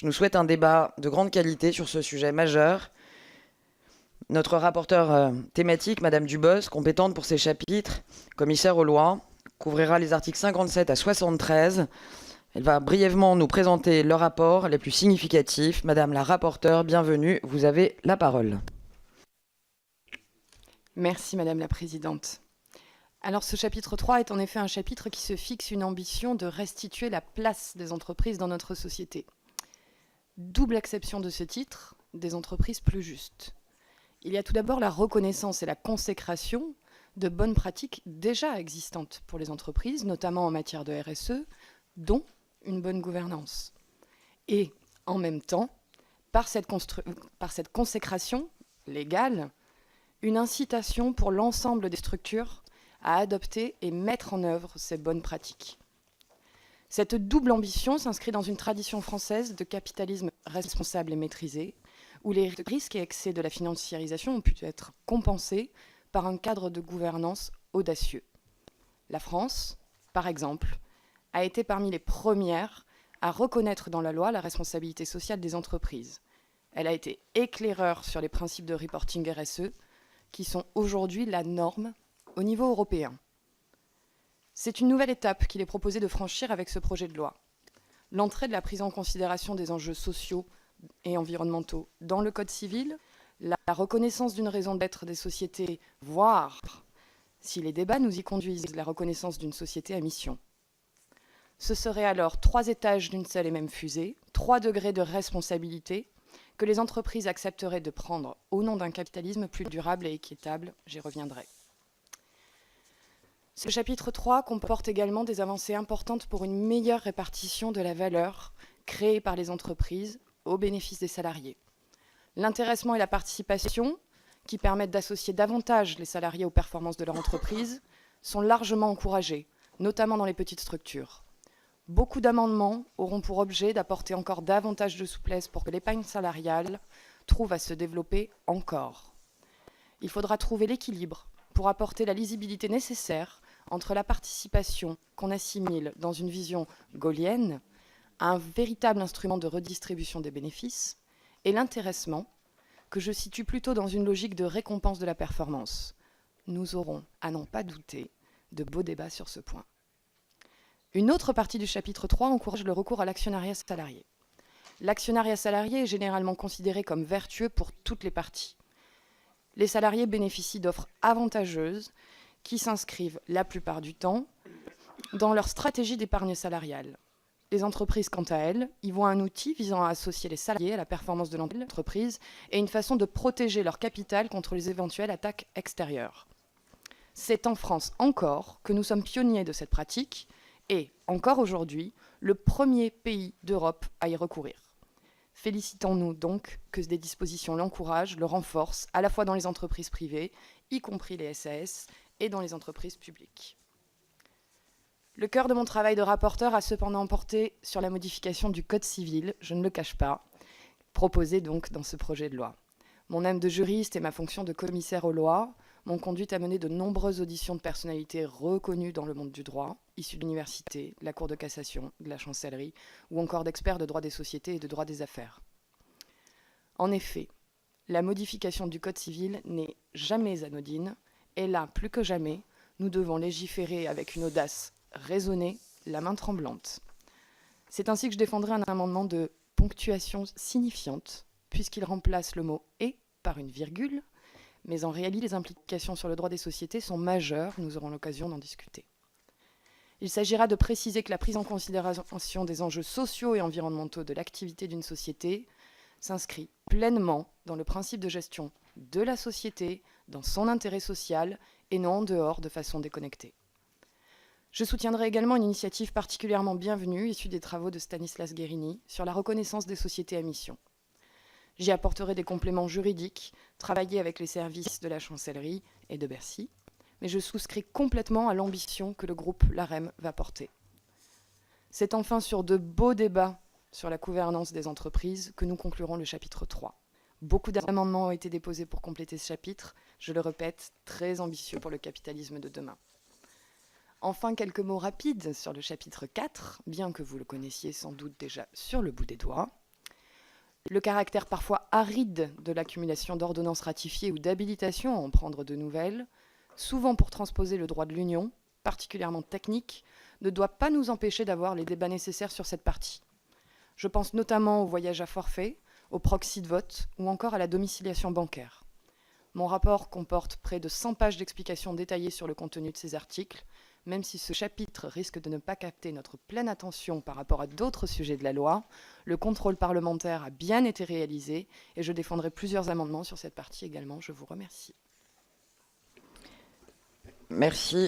Je nous souhaite un débat de grande qualité sur ce sujet majeur. Notre rapporteure thématique, Madame Dubos, compétente pour ces chapitres, commissaire aux lois, couvrira les articles 57 à 73. Elle va brièvement nous présenter leurs rapports les plus significatifs. Madame la rapporteure, bienvenue, vous avez la parole. Merci Madame la Présidente. Alors ce chapitre 3 est en effet un chapitre qui se fixe une ambition de restituer la place des entreprises dans notre société. Double acception de ce titre, des entreprises plus justes. Il y a tout d'abord la reconnaissance et la consécration de bonnes pratiques déjà existantes pour les entreprises, notamment en matière de RSE, dont une bonne gouvernance. Et en même temps, par cette consécration légale, une incitation pour l'ensemble des structures à adopter et mettre en œuvre ces bonnes pratiques. Cette double ambition s'inscrit dans une tradition française de capitalisme responsable et maîtrisé, où les risques et excès de la financiarisation ont pu être compensés par un cadre de gouvernance audacieux. La France, par exemple, a été parmi les premières à reconnaître dans la loi la responsabilité sociale des entreprises. Elle a été éclaireur sur les principes de reporting RSE, qui sont aujourd'hui la norme au niveau européen. C'est une nouvelle étape qu'il est proposé de franchir avec ce projet de loi. L'entrée de la prise en considération des enjeux sociaux et environnementaux dans le Code civil, la reconnaissance d'une raison d'être des sociétés, voire, si les débats nous y conduisent, la reconnaissance d'une société à mission. Ce serait alors 3 étages d'une seule et même fusée, 3 degrés de responsabilité que les entreprises accepteraient de prendre au nom d'un capitalisme plus durable et équitable. J'y reviendrai. Ce chapitre 3 comporte également des avancées importantes pour une meilleure répartition de la valeur créée par les entreprises au bénéfice des salariés. L'intéressement et la participation, qui permettent d'associer davantage les salariés aux performances de leur entreprise, sont largement encouragés, notamment dans les petites structures. Beaucoup d'amendements auront pour objet d'apporter encore davantage de souplesse pour que l'épargne salariale trouve à se développer encore. Il faudra trouver l'équilibre pour apporter la lisibilité nécessaire entre la participation qu'on assimile dans une vision gaullienne à un véritable instrument de redistribution des bénéfices et l'intéressement que je situe plutôt dans une logique de récompense de la performance. Nous aurons, à n'en pas douter, de beaux débats sur ce point. Une autre partie du chapitre 3 encourage le recours à l'actionnariat salarié. L'actionnariat salarié est généralement considéré comme vertueux pour toutes les parties. Les salariés bénéficient d'offres avantageuses qui s'inscrivent la plupart du temps dans leur stratégie d'épargne salariale. Les entreprises, quant à elles, y voient un outil visant à associer les salariés à la performance de l'entreprise et une façon de protéger leur capital contre les éventuelles attaques extérieures. C'est en France encore que nous sommes pionniers de cette pratique et, encore aujourd'hui, le premier pays d'Europe à y recourir. Félicitons-nous donc que des dispositions l'encouragent, le renforcent, à la fois dans les entreprises privées, y compris les SAS, et dans les entreprises publiques. Le cœur de mon travail de rapporteur a cependant porté sur la modification du Code civil, je ne le cache pas, proposée donc dans ce projet de loi. Mon âme de juriste et ma fonction de commissaire aux lois m'ont conduite à mener de nombreuses auditions de personnalités reconnues dans le monde du droit, issues de l'université, de la Cour de cassation, de la chancellerie, ou encore d'experts de droit des sociétés et de droit des affaires. En effet, la modification du Code civil n'est jamais anodine, et là, plus que jamais, nous devons légiférer avec une audace raisonnée, la main tremblante. C'est ainsi que je défendrai un amendement de ponctuation signifiante, puisqu'il remplace le mot « et » par une virgule, mais en réalité, les implications sur le droit des sociétés sont majeures, nous aurons l'occasion d'en discuter. Il s'agira de préciser que la prise en considération des enjeux sociaux et environnementaux de l'activité d'une société s'inscrit pleinement dans le principe de gestion de la société, dans son intérêt social, et non en dehors de façon déconnectée. Je soutiendrai également une initiative particulièrement bienvenue, issue des travaux de Stanislas Guérini, sur la reconnaissance des sociétés à mission. J'y apporterai des compléments juridiques, travaillés avec les services de la chancellerie et de Bercy, mais je souscris complètement à l'ambition que le groupe LAREM va porter. C'est enfin sur de beaux débats sur la gouvernance des entreprises que nous conclurons le chapitre 3. Beaucoup d'amendements ont été déposés pour compléter ce chapitre, je le répète, très ambitieux pour le capitalisme de demain. Enfin, quelques mots rapides sur le chapitre 4, bien que vous le connaissiez sans doute déjà sur le bout des doigts. Le caractère parfois aride de l'accumulation d'ordonnances ratifiées ou d'habilitations à en prendre de nouvelles, souvent pour transposer le droit de l'Union, particulièrement technique, ne doit pas nous empêcher d'avoir les débats nécessaires sur cette partie. Je pense notamment au voyage à forfait, au proxy de vote ou encore à la domiciliation bancaire. Mon rapport comporte près de 100 pages d'explications détaillées sur le contenu de ces articles, même si ce chapitre risque de ne pas capter notre pleine attention par rapport à d'autres sujets de la loi. Le contrôle parlementaire a bien été réalisé et je défendrai plusieurs amendements sur cette partie également. Je vous remercie. Merci.